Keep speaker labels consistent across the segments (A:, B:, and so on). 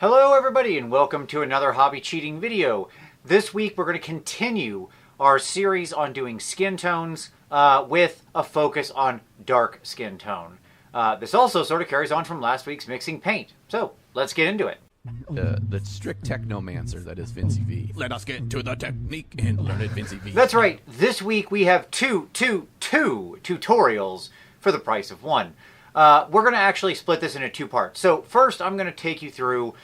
A: Hello everybody and welcome to another hobby cheating video. This week we're going to continue our series on doing skin tones with a focus on dark skin tone. This also sort of carries on from last week's mixing paint. So let's get into it.
B: The strict technomancer that is Vincey V. Let us get to the technique and learn it, Vincey V.
A: That's right. This week we have two tutorials for the price of one. We're going to actually split this into two parts. So first I'm going to take you through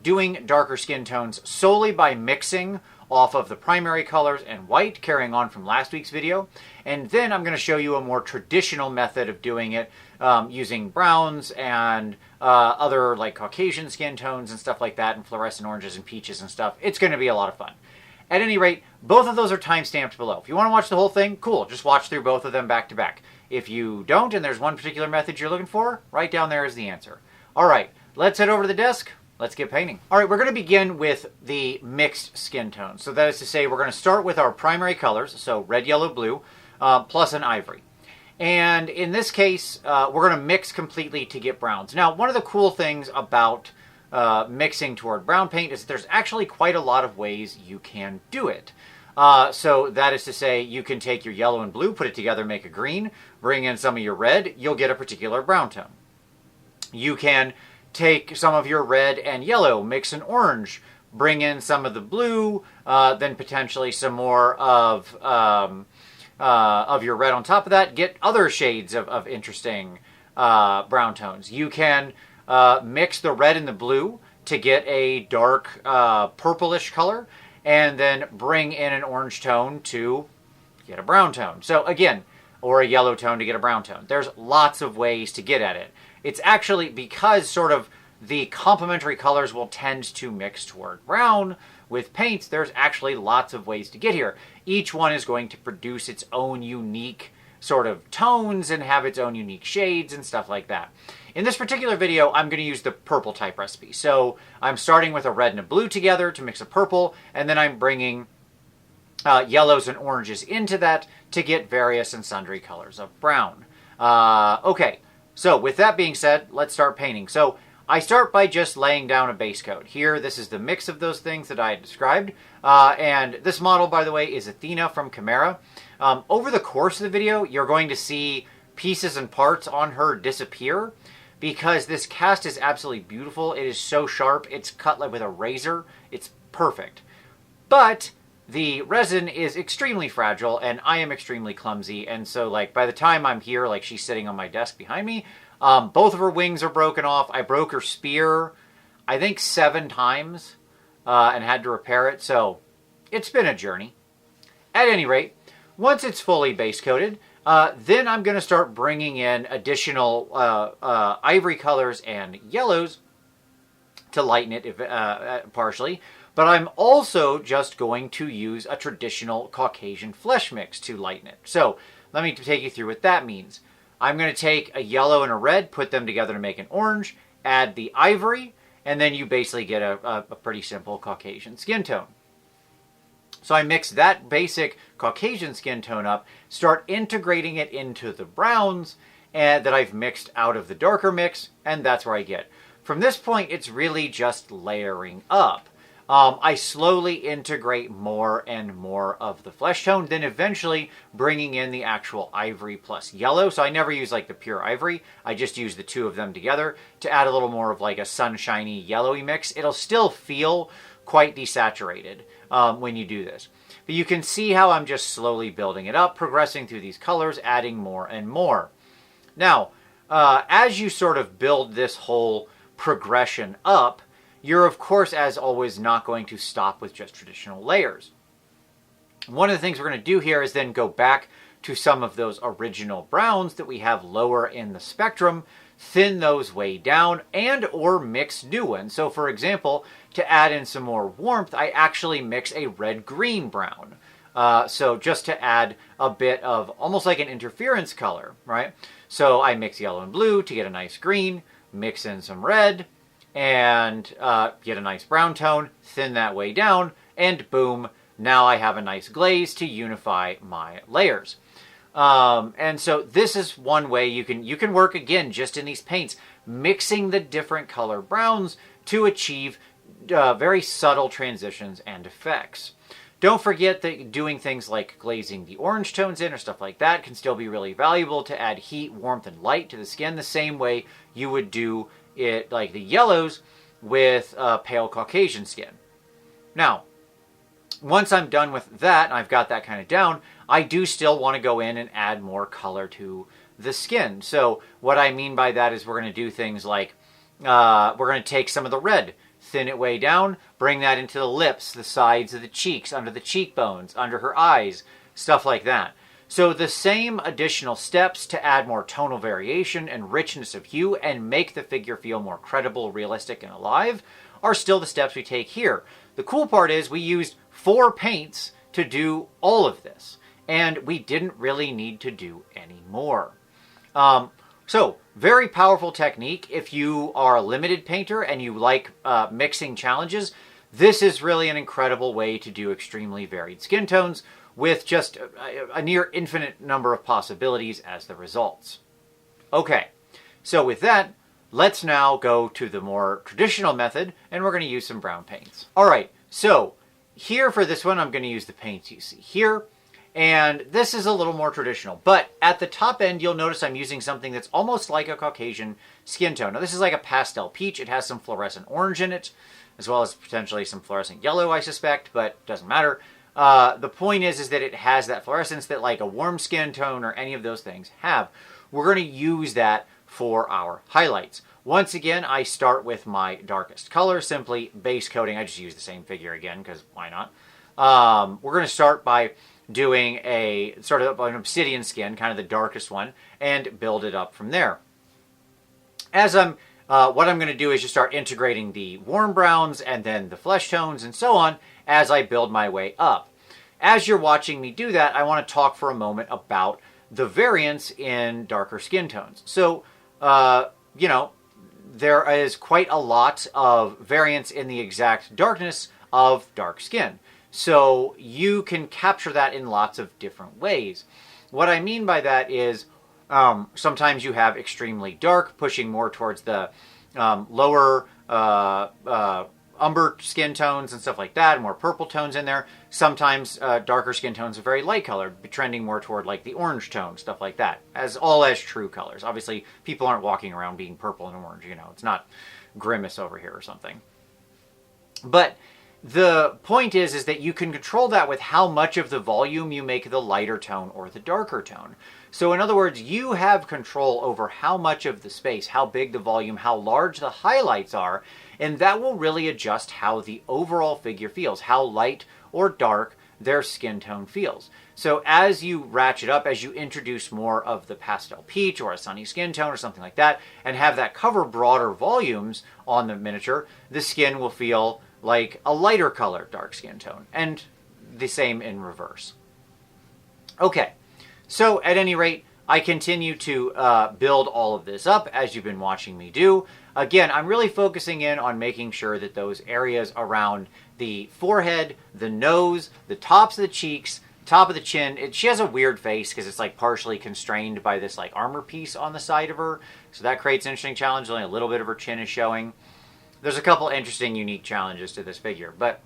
A: doing darker skin tones solely by mixing off of the primary colors and white, carrying on from last week's video. And then I'm going to show you a more traditional method of doing it using browns and other like Caucasian skin tones and stuff like that, and fluorescent oranges and peaches and stuff. It's going to be a lot of fun. At any rate, both of those are time-stamped below. If you want to watch the whole thing, cool. Just watch through both of them back to back. If you don't, and there's one particular method you're looking for, right down there is the answer. All right, let's head over to the desk. Let's get painting. All right, we're going to begin with the mixed skin tones. So that is to say, we're going to start with our primary colors, so red, yellow, blue, plus an ivory. And in this case, we're going to mix completely to get browns. Now, one of the cool things about mixing toward brown paint is that there's actually quite a lot of ways you can do it. So that is to say, you can take your yellow and blue, put it together, make a green, bring in some of your red, you'll get a particular brown tone. You can take some of your red and yellow, mix an orange, bring in some of the blue, then potentially some more of your red on top of that, get other shades of interesting brown tones. You can mix the red and the blue to get a dark purplish color, and then bring in an orange tone to get a brown tone. So again, or a yellow tone to get a brown tone. There's lots of ways to get at it. It's actually because sort of the complementary colors will tend to mix toward brown with paints, there's actually lots of ways to get here. Each one is going to produce its own unique sort of tones and have its own unique shades and stuff like that. In this particular video, I'm going to use the purple type recipe. So I'm starting with a red and a blue together to mix a purple, and then I'm bringing yellows and oranges into that to get various and sundry colors of brown. Okay, so with that being said, let's start painting. So I start by just laying down a base coat. Here, this is the mix of those things that I had described. And this model, by the way, is Athena from Chimera. Over the course of the video, you're going to see pieces and parts on her disappear because this cast is absolutely beautiful. It is so sharp. It's cut like with a razor. It's perfect. But the resin is extremely fragile, and I am extremely clumsy. And so, like, by the time I'm here, like, she's sitting on my desk behind me, both of her wings are broken off. I broke her spear, I think 7 times, and had to repair it. So it's been a journey. At any rate, once it's fully base coated, then I'm going to start bringing in additional ivory colors and yellows to lighten it partially. But I'm also just going to use a traditional Caucasian flesh mix to lighten it. So let me take you through what that means. I'm going to take a yellow and a red, put them together to make an orange, add the ivory, and then you basically get a pretty simple Caucasian skin tone. So I mix that basic Caucasian skin tone up, start integrating it into the browns that I've mixed out of the darker mix, and that's where I get. From this point, it's really just layering up. I slowly integrate more and more of the flesh tone, then eventually bringing in the actual ivory plus yellow. So I never use like the pure ivory. I just use the two of them together to add a little more of like a sunshiny yellowy mix. It'll still feel quite desaturated when you do this. But you can see how I'm just slowly building it up, progressing through these colors, adding more and more. Now, as you sort of build this whole progression up, you're, of course, as always, not going to stop with just traditional layers. One of the things we're going to do here is then go back to some of those original browns that we have lower in the spectrum, thin those way down, and or mix new ones. So, for example, to add in some more warmth, I actually mix a red-green brown. So just to add a bit of almost like an interference color, right? So I mix yellow and blue to get a nice green, mix in some red, and get a nice brown tone, thin that way down, and boom, now I have a nice glaze to unify my layers. And so this is one way you can work, again, just in these paints. mixing the different color browns to achieve very subtle transitions and effects. Don't forget that doing things like glazing the orange tones in or stuff like that can still be really valuable to add heat, warmth, and light to the skin the same way you would do it like the yellows with pale Caucasian skin. Now, once I'm done with that, and I've got that kind of down, I do still want to go in and add more color to the skin. So what I mean by that is we're going to do things like, we're going to take some of the red, thin it way down, bring that into the lips, the sides of the cheeks, under the cheekbones, under her eyes, stuff like that. So the same additional steps to add more tonal variation and richness of hue and make the figure feel more credible, realistic, and alive are still the steps we take here. The cool part is we used 4 paints to do all of this, and we didn't really need to do any more. So, very powerful technique if you are a limited painter and you like mixing challenges. This is really an incredible way to do extremely varied skin tones with just a near infinite number of possibilities as the results. Okay, so with that, let's now go to the more traditional method, and we're going to use some brown paints. All right, so here for this one, I'm going to use the paints you see here. And this is a little more traditional, but at the top end, you'll notice I'm using something that's almost like a Caucasian skin tone. Now, this is like a pastel peach. It has some fluorescent orange in it, as well as potentially some fluorescent yellow, I suspect, but doesn't matter. The point is that it has that fluorescence that like a warm skin tone or any of those things have. We're going to use that for our highlights. Once again, I start with my darkest color, simply base coating. I just use the same figure again, because why not? We're going to start by doing a sort of an obsidian skin, kind of the darkest one, and build it up from there. As what I'm going to do is just start integrating the warm browns and then the flesh tones and so on as I build my way up. As you're watching me do that, I want to talk for a moment about the variance in darker skin tones. So, you know, there is quite a lot of variance in the exact darkness of dark skin. So you can capture that in lots of different ways. What I mean by that is sometimes you have extremely dark, pushing more towards the lower umber skin tones and stuff like that, and more purple tones in there. Sometimes darker skin tones are very light colored, trending more toward like the orange tone, stuff like that, as true colors. Obviously, people aren't walking around being purple and orange, you know, it's not Grimace over here or something. But the point is that you can control that with how much of the volume you make the lighter tone or the darker tone. So in other words, you have control over how much of the space, how big the volume, how large the highlights are, and that will really adjust how the overall figure feels, how light or dark their skin tone feels. So as you ratchet up, as you introduce more of the pastel peach or a sunny skin tone or something like that, and have that cover broader volumes on the miniature, the skin will feel like a lighter color dark skin tone, and the same in reverse. Okay, so at any rate, I continue to build all of this up as you've been watching me do. Again, I'm really focusing in on making sure that those areas around the forehead, the nose, the tops of the cheeks, top of the chin, she has a weird face because it's like partially constrained by this like armor piece on the side of her, so that creates an interesting challenge. Only a little bit of her chin is showing. There's a couple interesting, unique challenges to this figure, but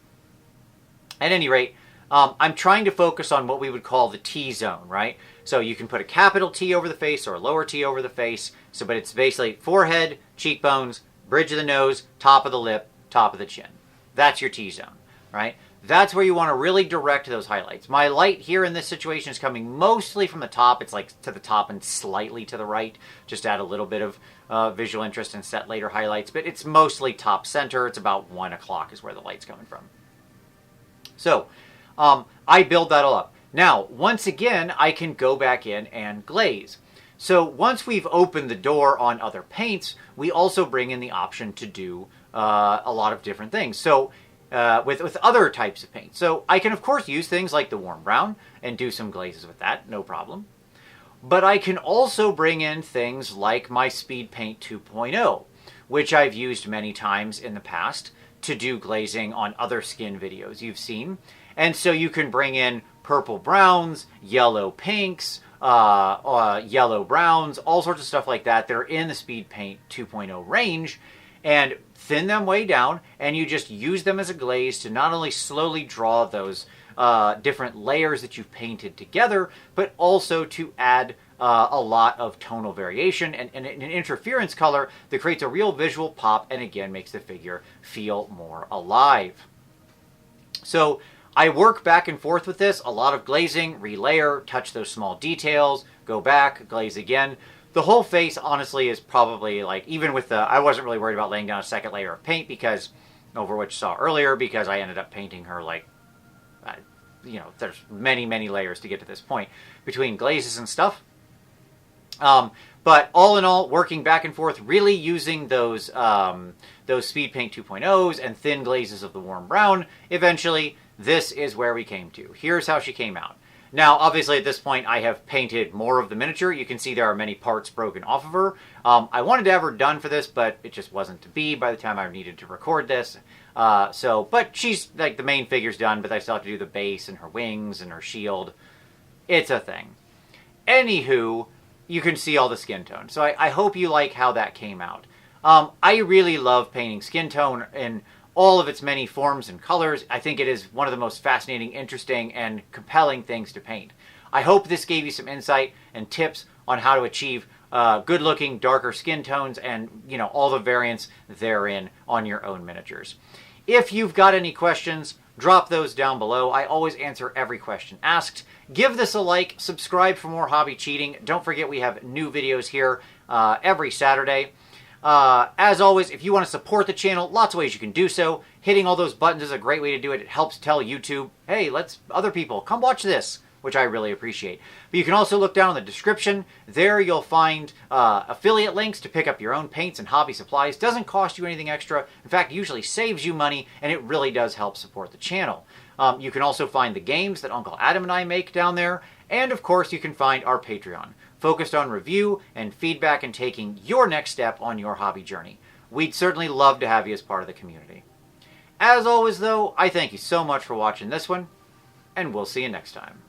A: at any rate, I'm trying to focus on what we would call the T-zone, right? So you can put a capital T over the face or a lower T over the face, but it's basically forehead, cheekbones, bridge of the nose, top of the lip, top of the chin. That's your T-zone, right? That's where you want to really direct those highlights. My light here in this situation is coming mostly from the top. It's like to the top and slightly to the right, just to add a little bit of visual interest and set later highlights, but it's mostly top center. It's about 1 o'clock is where the light's coming from. So I build that all up. Now, once again, I can go back in and glaze. So once we've opened the door on other paints, we also bring in the option to do a lot of different things. So with other types of paint. So I can, of course, use things like the warm brown and do some glazes with that, no problem. But I can also bring in things like my Speed Paint 2.0, which I've used many times in the past to do glazing on other skin videos you've seen. And so you can bring in purple browns, yellow pinks, yellow browns, all sorts of stuff like that that are in the Speed Paint 2.0 range, and thin them way down, and you just use them as a glaze to not only slowly draw those different layers that you've painted together, but also to add a lot of tonal variation and an interference color that creates a real visual pop and again makes the figure feel more alive. So I work back and forth with this, a lot of glazing, relayer, touch those small details, go back, glaze again. The whole face, honestly, is probably like, even with the, I wasn't really worried about laying down a second layer of paint because, over which you saw earlier, because I ended up painting her like, you know, there's many, many layers to get to this point between glazes and stuff. But all in all, working back and forth, really using those Speed Paint 2.0s and thin glazes of the warm brown, eventually, this is where we came to. Here's how she came out. Now, obviously, at this point, I have painted more of the miniature. You can see there are many parts broken off of her. I wanted to have her done for this, but it just wasn't to be by the time I needed to record this. But she's, like, the main figure's done, but I still have to do the base and her wings and her shield. It's a thing. Anywho, you can see all the skin tone. So I hope you like how that came out. I really love painting skin tone in all of its many forms and colors. I think it is one of the most fascinating, interesting, and compelling things to paint. I hope this gave you some insight and tips on how to achieve good-looking, darker skin tones and, you know, all the variants therein on your own miniatures. If you've got any questions, drop those down below. I always answer every question asked. Give this a like, subscribe for more hobby cheating. Don't forget we have new videos here every Saturday. As always, if you want to support the channel, lots of ways you can do so. Hitting all those buttons is a great way to do it. It helps tell YouTube, hey, let's other people come watch this, which I really appreciate. But you can also look down in the description. There you'll find affiliate links to pick up your own paints and hobby supplies. Doesn't cost you anything extra. In fact, usually saves you money, and it really does help support the channel. You can also find the games that Uncle Adam and I make down there. And of course, you can find our Patreon, focused on review and feedback and taking your next step on your hobby journey. We'd certainly love to have you as part of the community. As always, though, I thank you so much for watching this one, and we'll see you next time.